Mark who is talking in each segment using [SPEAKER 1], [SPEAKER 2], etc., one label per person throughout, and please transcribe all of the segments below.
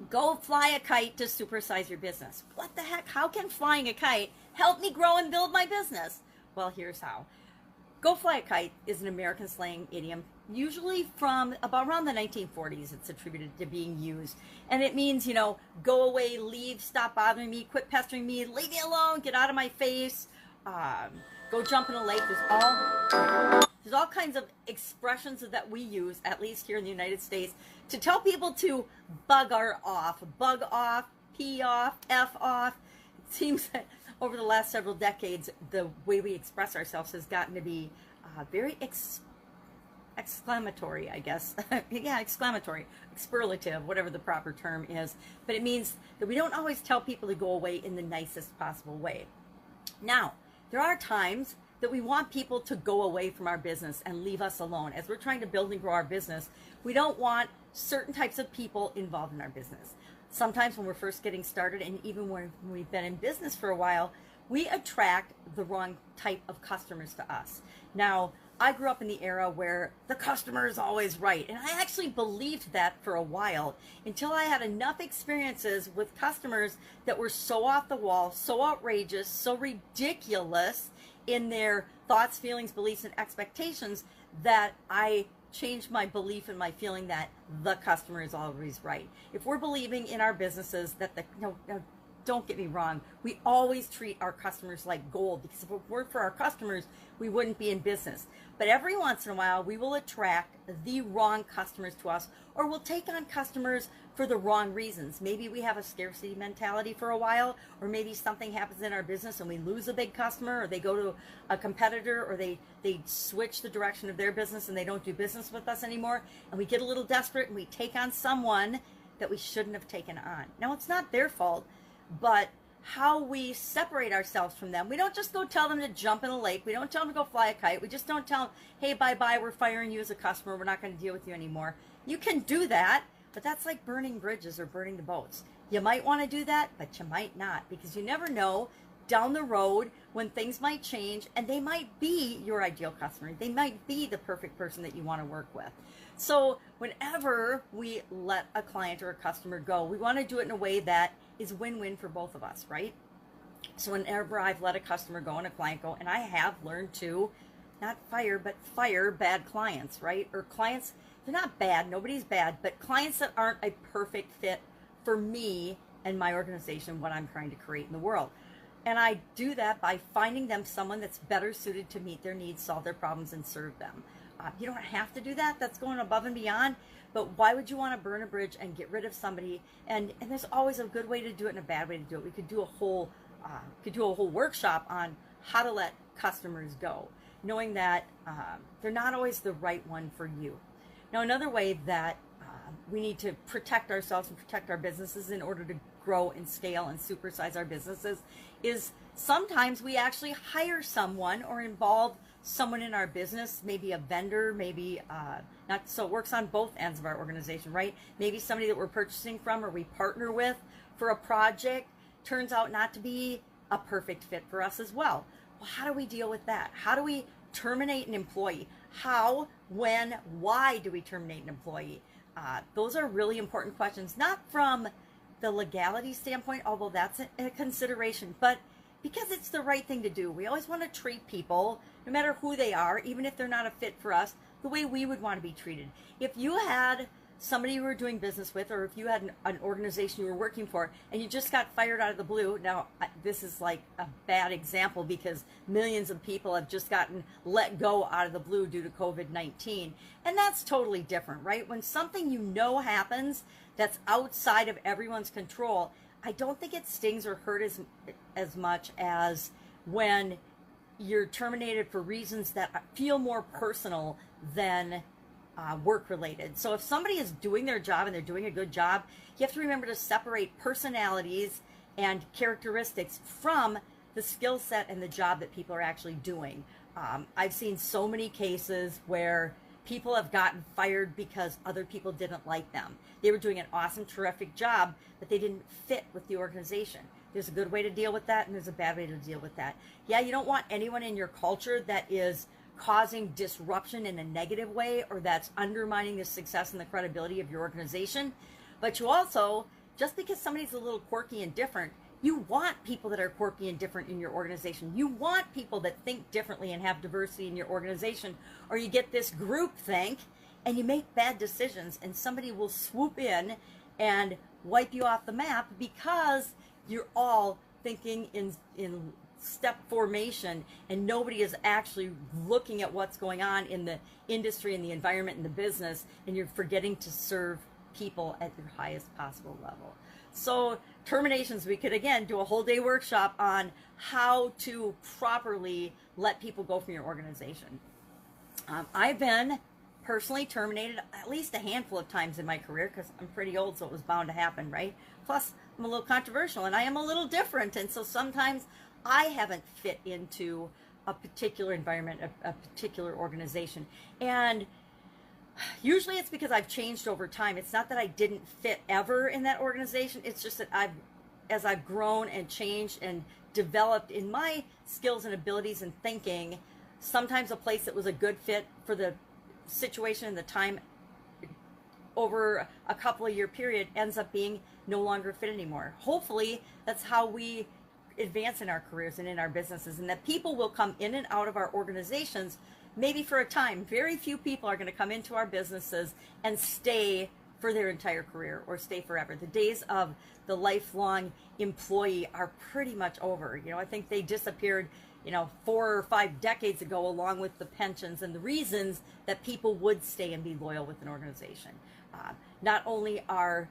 [SPEAKER 1] Go fly a kite to supersize your business. What the heck? How can flying a kite help me grow and build my business? Well, here's how. Go fly a kite is an American slang idiom, usually from about around the 1940s. It's attributed to being used. And it means, go away, leave, stop bothering me, quit pestering me, leave me alone, get out of my face, go jump in a lake. There's all kinds of expressions that we use, at least here in the United States, to tell people to bug off, pee off, F off. It seems that over the last several decades, the way we express ourselves has gotten to be very exclamatory, I guess. Yeah, exclamatory, expurlative, whatever the proper term is. But it means that we don't always tell people to go away in the nicest possible way. Now, there are times that we want people to go away from our business and leave us alone. As we're trying to build and grow our business, we don't want certain types of people involved in our business. Sometimes when we're first getting started, and even when we've been in business for a while, we attract the wrong type of customers to us. Now, I grew up in the era where the customer is always right, and I actually believed that for a while until I had enough experiences with customers that were so off the wall, so outrageous, so ridiculous in their thoughts, feelings, beliefs, and expectations that I changed my belief and my feeling that the customer is always right. If we're believing in our businesses that don't get me wrong, we always treat our customers like gold, because if it weren't for our customers, we wouldn't be in business. But every once in a while, we will attract the wrong customers to us, or we'll take on customers for the wrong reasons. Maybe we have a scarcity mentality for a while, or maybe something happens in our business and we lose a big customer, or they go to a competitor, or they switch the direction of their business and they don't do business with us anymore, and we get a little desperate and we take on someone that we shouldn't have taken on. Now, it's not their fault, but how we separate ourselves from them. We don't just go tell them to jump in a lake. We don't tell them to go fly a kite. We just don't tell them, hey, bye-bye, we're firing you as a customer. We're not going to deal with you anymore. You can do that, but that's like burning bridges or burning the boats. You might want to do that, but you might not, because you never know down the road when things might change, and they might be your ideal customer. They might be the perfect person that you want to work with. So whenever we let a client or a customer go, we want to do it in a way that is win-win for both of us, right? So whenever I've let a customer go and a client go, and I have learned to not fire, but fire bad clients, right? Or clients, they're not bad, nobody's bad, but clients that aren't a perfect fit for me and my organization, what I'm trying to create in the world. And I do that by finding them someone that's better suited to meet their needs, solve their problems, and serve them. You don't have to do that. That's going above and beyond. But why would you want to burn a bridge and get rid of somebody? And there's always a good way to do it and a bad way to do it. We could do a whole workshop on how to let customers go, knowing that they're not always the right one for you. Now, another way that we need to protect ourselves and protect our businesses in order to grow and scale and supersize our businesses is sometimes we actually hire someone or involve someone in our business, maybe a vendor, maybe not, so it works on both ends of our organization, right? Maybe somebody that we're purchasing from or we partner with for a project turns out not to be a perfect fit for us as well. Well, how do we deal with that? How do we terminate an employee? How, when, why do we terminate an employee? Those are really important questions, not from the legality standpoint, although that's a consideration, but because it's the right thing to do. We always want to treat people, no matter who they are, even if they're not a fit for us, the way we would want to be treated. If you had somebody you were doing business with, or if you had an organization you were working for, and you just got fired out of the blue, now this is like a bad example because millions of people have just gotten let go out of the blue due to COVID-19, and that's totally different, right? When something you know happens that's outside of everyone's control, I don't think it stings or hurts as much as when you're terminated for reasons that feel more personal than work related. So if somebody is doing their job and they're doing a good job, you have to remember to separate personalities and characteristics from the skill set and the job that people are actually doing. I've seen so many cases where people have gotten fired because other people didn't like them. They were doing an awesome, terrific job, but they didn't fit with the organization. There's a good way to deal with that, and there's a bad way to deal with that. Yeah, you don't want anyone in your culture that is causing disruption in a negative way or that's undermining the success and the credibility of your organization, but you also just because somebody's a little quirky and different, you want people that are quirky and different in your organization. You want people that think differently and have diversity in your organization, or you get this group think and you make bad decisions and somebody will swoop in and wipe you off the map because you're all thinking in step formation and nobody is actually looking at what's going on in the industry and the environment and the business, and you're forgetting to serve people at your highest possible level. So terminations, we could again do a whole day workshop on how to properly let people go from your organization. I've been personally terminated at least a handful of times in my career because I'm pretty old, so it was bound to happen, right? Plus, I'm a little controversial and I am a little different, and so sometimes I haven't fit into a particular environment, a particular organization. And usually it's because I've changed over time. It's not that I didn't fit ever in that organization. It's just that as I've grown and changed and developed in my skills and abilities and thinking, sometimes a place that was a good fit for the situation and the time over a couple of year period ends up being no longer fit anymore. Hopefully that's how we advance in our careers and in our businesses, and that people will come in and out of our organizations maybe for a time. Very few people are going to come into our businesses and stay for their entire career or stay forever. The days of the lifelong employee are pretty much over. You know, I think they disappeared, 4 or 5 decades ago, along with the pensions and the reasons that people would stay and be loyal with an organization. Not only are,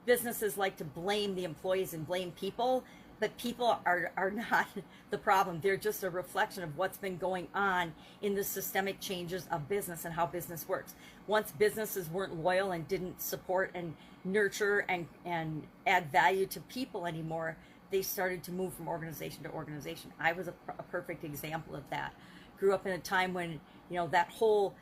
[SPEAKER 1] businesses like to blame the employees and blame people, but people are not the problem. They're just a reflection of what's been going on in the systemic changes of business and how business works. Once businesses weren't loyal and didn't support and nurture and add value to people anymore, they started to move from organization to organization. I was a perfect example of that. Grew up in a time when, that whole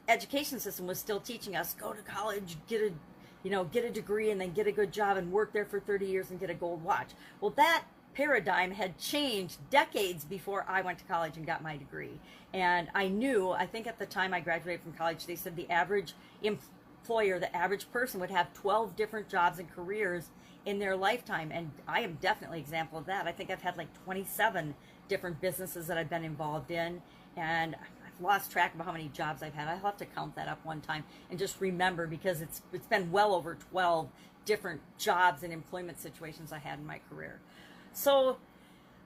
[SPEAKER 1] education system was still teaching us, go to college, get a degree and then get a good job and work there for 30 years and get a gold watch. Well, that paradigm had changed decades before I went to college and got my degree. And I think at the time I graduated from college, they said the average employer, the average person would have 12 different jobs and careers in their lifetime. And I am definitely an example of that. I think I've had like 27 different businesses that I've been involved in. And lost track of how many jobs I've had. I'll have to count that up one time and just remember, because it's been well over 12 different jobs and employment situations I had in my career. So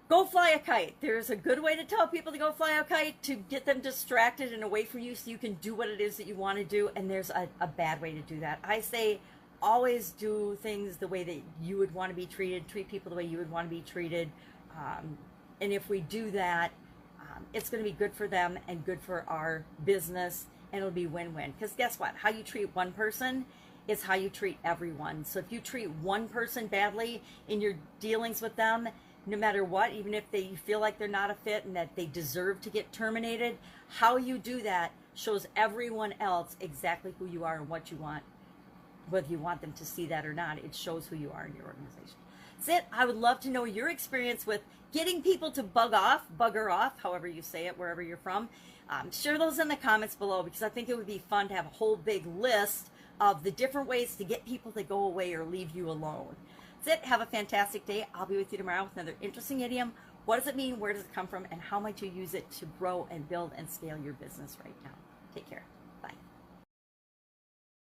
[SPEAKER 1] go fly a kite. There's a good way to tell people to go fly a kite, to get them distracted and away from you so you can do what it is that you want to do, and there's a bad way to do that. I say always do things the way that you would want to be treated, treat people the way you would want to be treated, and if we do that, it's going to be good for them and good for our business, and it'll be win-win. Because guess what? How you treat one person is how you treat everyone. So if you treat one person badly in your dealings with them, no matter what, even if you feel like they're not a fit and that they deserve to get terminated, how you do that shows everyone else exactly who you are and what you want. Whether you want them to see that or not, it shows who you are in your organization. That's it. I would love to know your experience with getting people to bugger off, however you say it, wherever you're from. Share those in the comments below, because I think it would be fun to have a whole big list of the different ways to get people to go away or leave you alone. That's it. Have a fantastic day. I'll be with you tomorrow with another interesting idiom. What does it mean? Where does it come from? And how might you use it to grow and build and scale your business right now? Take care.